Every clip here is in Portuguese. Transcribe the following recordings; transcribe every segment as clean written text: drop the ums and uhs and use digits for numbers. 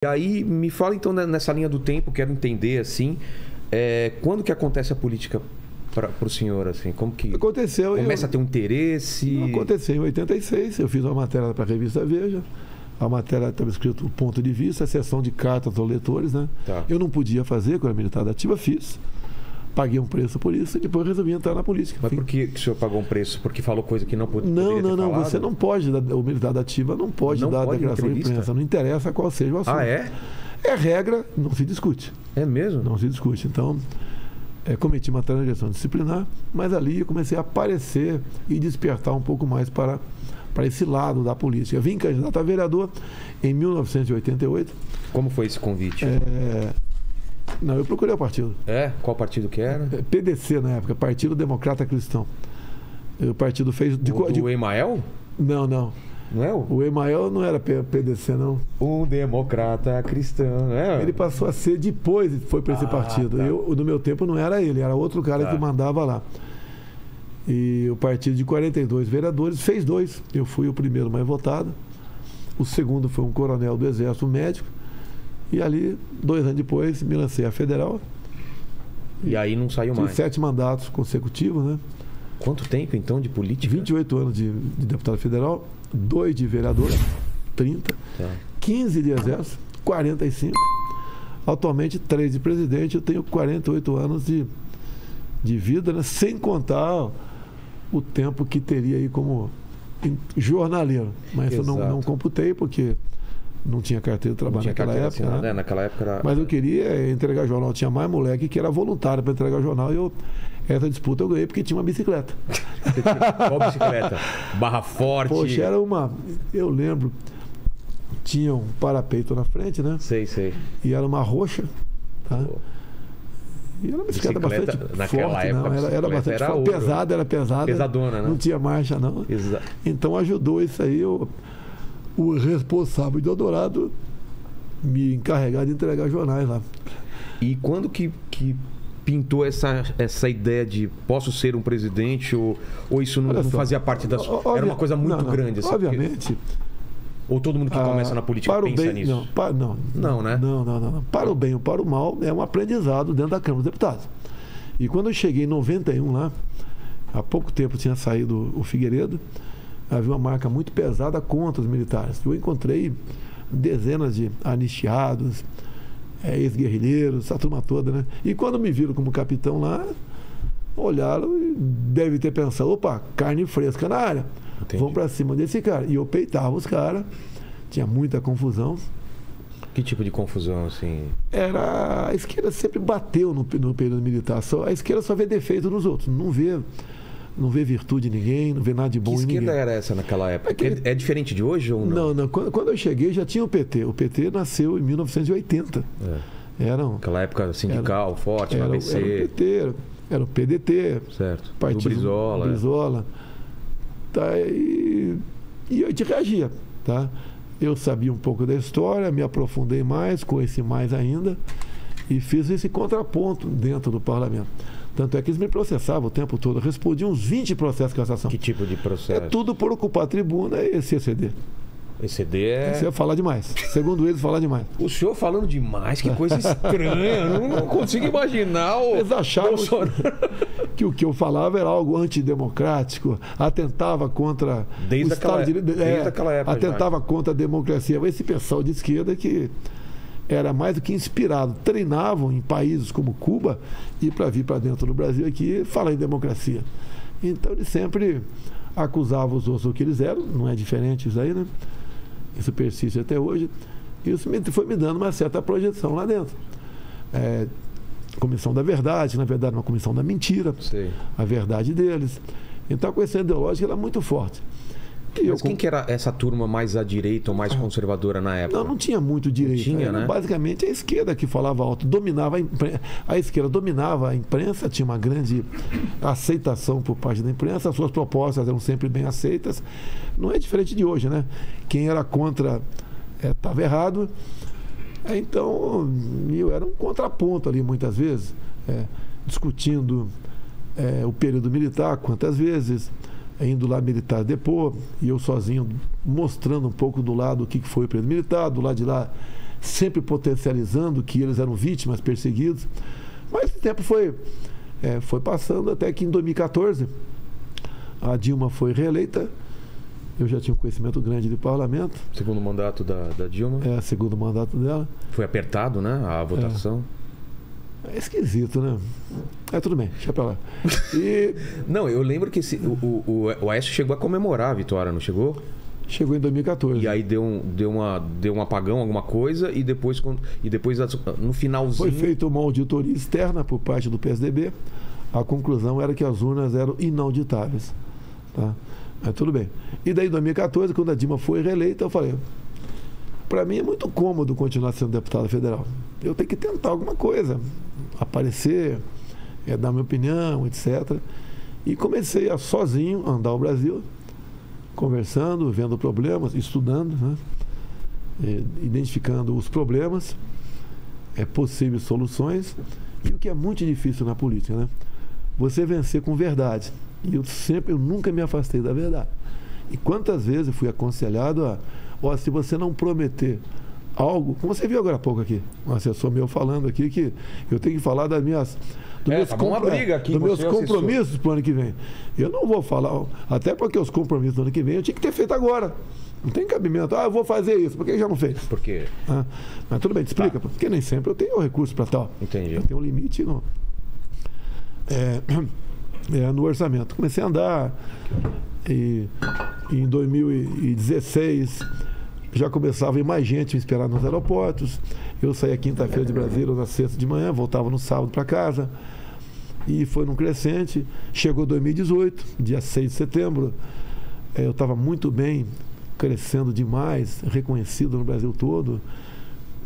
E aí, me fala então nessa linha do tempo, quero entender assim, quando que acontece a política para o senhor, assim, como que aconteceu? Começa a ter um interesse? Aconteceu em 86, eu fiz uma matéria para a revista Veja, a matéria estava escrito o ponto de vista, a seção de cartas aos leitores, né? Tá. Eu não podia fazer, quando era militar da ativa, fiz. Paguei um preço por isso e depois resolvi entrar na política. Mas por que o senhor pagou um preço? Porque falou coisa que não poderia Não, ter falado? você não pode, o militar da ativa não pode dar declaração de imprensa, não interessa qual seja o assunto. Ah, é? É regra, não se discute. É mesmo? Não se discute. Então, cometi uma transgressão disciplinar, mas ali eu comecei a aparecer e despertar um pouco mais para esse lado da política. Eu vim candidato a vereador em 1988. Como foi esse convite? Não, eu procurei o partido. Qual partido que era? PDC na época, Partido Democrata Cristão. O partido fez... Do Emael? Não. Não é o Emael não era PDC, não. Um democrata cristão, né? Ele passou a ser depois, foi para esse partido. Tá. No meu tempo não era ele, era outro cara que mandava lá. E o partido de 42 vereadores fez 2. Eu fui o primeiro mais votado. O segundo foi um coronel do Exército médico. E ali, 2 anos depois, me lancei à federal. E aí não saiu mais. 7 mandatos consecutivos, né? Quanto tempo, então, de política? 28 anos de deputado federal, 2 de vereador, 30, 15 de exército, 45. Atualmente, 3 de presidente. Eu tenho 48 anos de vida, né? Sem contar o tempo que teria aí como jornaleiro. Mas eu não computei, porque não tinha carteira de trabalho naquela época. Assinada, né? Naquela época era... Mas eu queria entregar jornal. Tinha mais moleque que era voluntário para entregar jornal. E essa disputa eu ganhei porque tinha uma bicicleta. Qual bicicleta? Barra Forte? Poxa, era uma... Eu lembro, tinha um parapeito na frente, né? Sei. E era uma roxa, tá? E era uma bicicleta bastante forte, época, não. Era bastante forte. Pesada, era pesada. Pesadona, né? Não tinha marcha, não. Exato. Então ajudou isso aí. O responsável de Eldorado me encarregar de entregar jornais lá. E quando que pintou essa ideia de posso ser um presidente ou isso não fazia parte da sua... Era uma coisa muito grande. Assim, obviamente. Ou todo mundo que começa na política pensa nisso? Não, né? Não. Para o bem ou para o mal, é um aprendizado dentro da Câmara dos Deputados. E quando eu cheguei em 91 lá, há pouco tempo tinha saído o Figueiredo, havia uma marca muito pesada contra os militares. Eu encontrei dezenas de anistiados, ex-guerrilheiros, essa turma toda, né? E quando me viram como capitão lá, olharam e devem ter pensado, opa, carne fresca na área. Entendi. Vamos para cima desse cara. E eu peitava os caras, tinha muita confusão. Que tipo de confusão, assim? A esquerda sempre bateu no período militar. A esquerda só vê defeito nos outros, não vê virtude em ninguém, não vê nada de bom em ninguém. Que esquerda era essa naquela época? É diferente de hoje ou não? Não. Quando eu cheguei já tinha o PT. O PT nasceu em 1980. Aquela época sindical, forte, no ABC. Era o PT, era o PDT. Certo. Partido do Brizola. Tá, e a gente reagia. Tá? Eu sabia um pouco da história, me aprofundei mais, conheci mais ainda e fiz esse contraponto dentro do parlamento. Tanto é que eles me processavam o tempo todo. Eu respondi uns 20 processos de cassação. Que tipo de processo? É tudo por ocupar a tribuna e esse exceder. Exceder Você ia falar demais. Segundo eles, falar demais. O senhor falando demais, que coisa estranha. Não consigo imaginar o Eles achavam que o que eu falava era algo antidemocrático, atentava contra desde aquela época. Atentava contra a democracia. Esse pessoal de esquerda que era mais do que inspirado, treinavam em países como Cuba e para vir para dentro do Brasil aqui falar em democracia. Então eles sempre acusavam os outros do que eles eram, não é diferente isso aí, né? Isso persiste até hoje. Isso foi me dando uma certa projeção lá dentro. Comissão da verdade, na verdade uma comissão da mentira, a verdade deles. Então a questão ideológica era muito forte. Mas quem que era essa turma mais à direita ou mais conservadora na época? Não tinha muito direito. Tinha, né? Basicamente a esquerda que falava alto, dominava a esquerda dominava a imprensa, tinha uma grande aceitação por parte da imprensa, as suas propostas eram sempre bem aceitas. Não é diferente de hoje, né? Quem era contra estava errado. Então, eu era um contraponto ali muitas vezes, discutindo o período militar, quantas vezes, indo lá militar depor, e eu sozinho mostrando um pouco do lado o que foi o período militar, do lado de lá sempre potencializando que eles eram vítimas, perseguidos. Mas esse tempo foi passando até que em 2014 a Dilma foi reeleita. Eu já tinha um conhecimento grande de parlamento. Segundo mandato da Dilma? Segundo mandato dela. Foi apertado, né? A votação. É esquisito, né? Tudo bem, deixa pra lá. Não, eu lembro que o Aécio chegou a comemorar a vitória, não chegou? Chegou em 2014. E aí deu um apagão, alguma coisa, e depois no finalzinho... Foi feita uma auditoria externa por parte do PSDB. A conclusão era que as urnas eram inauditáveis. Tá? Mas tudo bem. E daí, em 2014, quando a Dilma foi reeleita, eu falei, para mim é muito cômodo continuar sendo deputado federal. Eu tenho que tentar alguma coisa, aparecer, dar minha opinião, etc. E comecei a sozinho andar o Brasil, conversando, vendo problemas, estudando, né? Identificando os problemas, possíveis soluções, e o que é muito difícil na política, né? Você vencer com verdade. E eu nunca me afastei da verdade. E quantas vezes eu fui aconselhado se você não prometer algo, como você viu agora há pouco aqui, um assessor meu falando aqui que eu tenho que falar dos meus compromissos para o ano que vem. Eu não vou falar, até porque os compromissos do ano que vem eu tinha que ter feito agora. Não tem cabimento. Eu vou fazer isso, por que já não fez? Por quê? Mas tudo bem, te explica. Tá. Porque nem sempre eu tenho recurso para tal. Entendi. Eu tenho um limite no orçamento. Comecei a andar e em 2016 já começava a ir mais gente me esperar nos aeroportos. Eu saía quinta-feira de Brasília, na sexta de manhã, voltava no sábado para casa. E foi num crescente. Chegou 2018, dia 6 de setembro. Eu estava muito bem, crescendo demais, reconhecido no Brasil todo.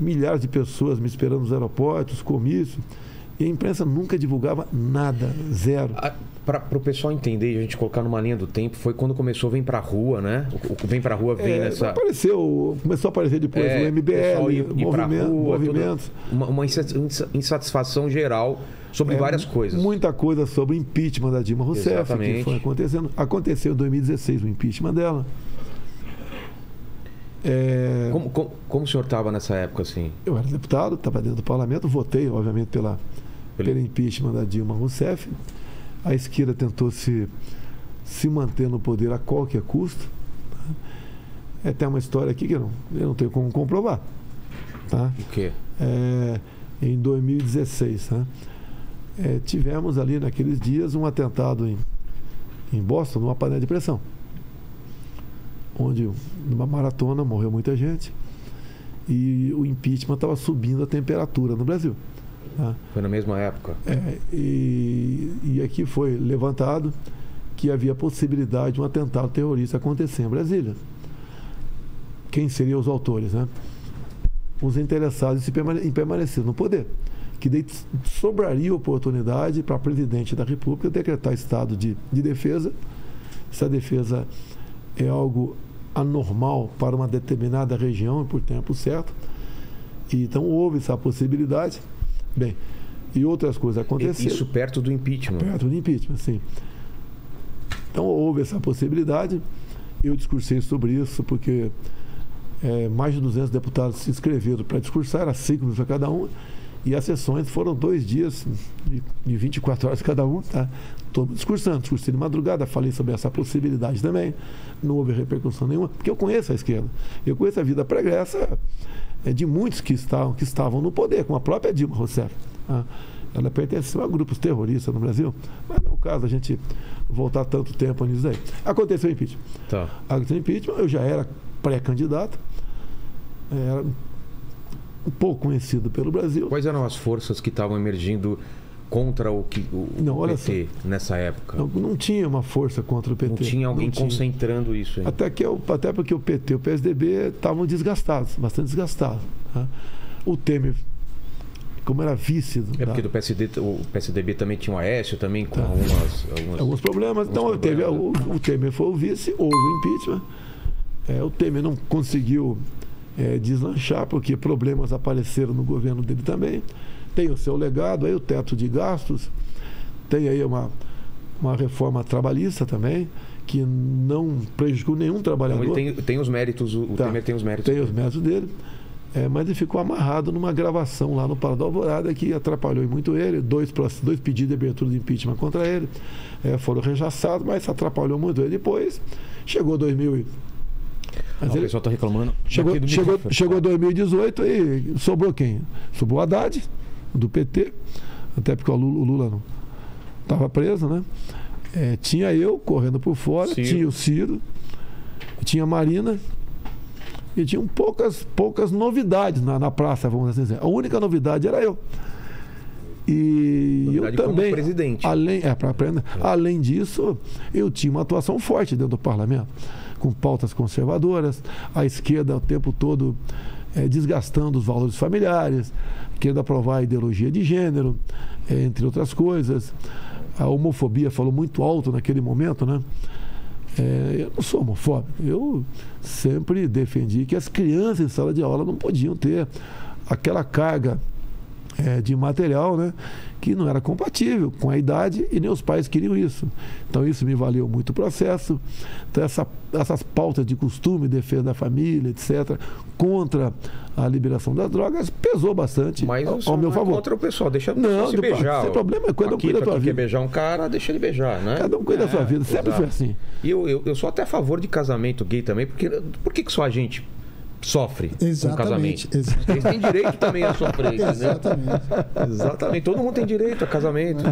Milhares de pessoas me esperando nos aeroportos, comício. E a imprensa nunca divulgava nada, zero. Para o pessoal entender e a gente colocar numa linha do tempo, foi quando começou o Vem Pra Rua, né? O Vem Pra Rua vem nessa... Começou a aparecer depois o MBL, movimentos. Uma insatisfação geral sobre várias coisas. Muita coisa sobre o impeachment da Dilma Rousseff. Exatamente. Que foi acontecendo. Aconteceu em 2016 o impeachment dela. Como o senhor estava nessa época, assim? Eu era deputado, estava dentro do parlamento, votei, obviamente, pelo impeachment da Dilma Rousseff. A esquerda tentou se manter no poder a qualquer custo. Tá? Tem uma história aqui que eu não tenho como comprovar. Tá? O quê? Em 2016, tá? Tivemos ali naqueles dias um atentado em Boston, numa panela de pressão, onde numa maratona morreu muita gente e o impeachment estava subindo a temperatura no Brasil. Tá? Foi na mesma época? E aqui foi levantado que havia possibilidade de um atentado terrorista acontecer em Brasília. Quem seriam os autores, né? Os interessados em permanecer no poder. Que daí sobraria oportunidade para o presidente da República decretar estado de defesa. Essa defesa é algo anormal para uma determinada região e por tempo certo. Então houve essa possibilidade. Bem, e outras coisas aconteceram. Isso perto do impeachment? Perto do impeachment, sim. Então houve essa possibilidade. Eu discursei sobre isso porque mais de 200 deputados se inscreveram para discursar, era 5 minutos a cada um. E as sessões foram 2 dias de 24 horas cada um, tá? Todo discursando, discursei de madrugada, falei sobre essa possibilidade também, não houve repercussão nenhuma, porque eu conheço a esquerda, eu conheço a vida pregressa de muitos que estavam no poder, como a própria Dilma Rousseff. Tá? Ela pertenceu a grupos terroristas no Brasil, mas não é o caso a gente voltar tanto tempo nisso aí. Aconteceu o impeachment. Tá. Aconteceu o impeachment, eu já era pré-candidato, era um pouco conhecido pelo Brasil. Quais eram as forças que estavam emergindo contra o PT nessa época? Não tinha uma força contra o PT. Não tinha alguém concentrando isso aí. Até porque o PT e o PSDB estavam desgastados, bastante desgastados. Tá? O Temer, como era vice... porque o PSDB também tinha o Aécio, também com alguns problemas. Então o Temer foi o vice, houve o impeachment. O Temer não conseguiu deslanchar, porque problemas apareceram no governo dele também. Tem o seu legado, aí o teto de gastos, tem aí uma reforma trabalhista também, que não prejudicou nenhum trabalhador. Então, ele tem os méritos, o Temer tem os méritos. Tem os méritos dele. Mas ele ficou amarrado numa gravação lá no Palácio da Alvorada que atrapalhou muito ele. Dois pedidos de abertura de impeachment contra ele foram rechaçados, mas atrapalhou muito ele. Depois chegou 2000. O pessoal está reclamando. Chegou 2018 e sobrou quem? Sobrou o Haddad, do PT, até porque o Lula não estava preso, né? Tinha eu correndo por fora, tinha o Ciro, tinha a Marina e tinham poucas novidades na praça, vamos assim dizer. A única novidade era eu. E novidade eu também, como presidente. Além disso, eu tinha uma atuação forte dentro do parlamento, com pautas conservadoras, a esquerda o tempo todo desgastando os valores familiares, querendo aprovar a ideologia de gênero, entre outras coisas. A homofobia falou muito alto naquele momento, né? Eu não sou homofóbico. Eu sempre defendi que as crianças em sala de aula não podiam ter aquela carga de material, né, que não era compatível com a idade e nem os pais queriam isso. Então isso me valeu muito o processo. Então essas pautas de costume, defesa da família, etc., contra a liberação das drogas, pesou bastante. Mas ao meu favor. Contra o pessoal, deixa se beijar. Sem problema, cada um cuida da sua vida. Quer beijar um cara, deixa ele beijar, né? Cada um cuida da sua vida, sempre foi assim. E eu sou até a favor de casamento gay também, porque por que só a gente sofre com casamento? Eles têm direito também a sofrer. Exatamente. Exatamente. Todo mundo tem direito a casamento.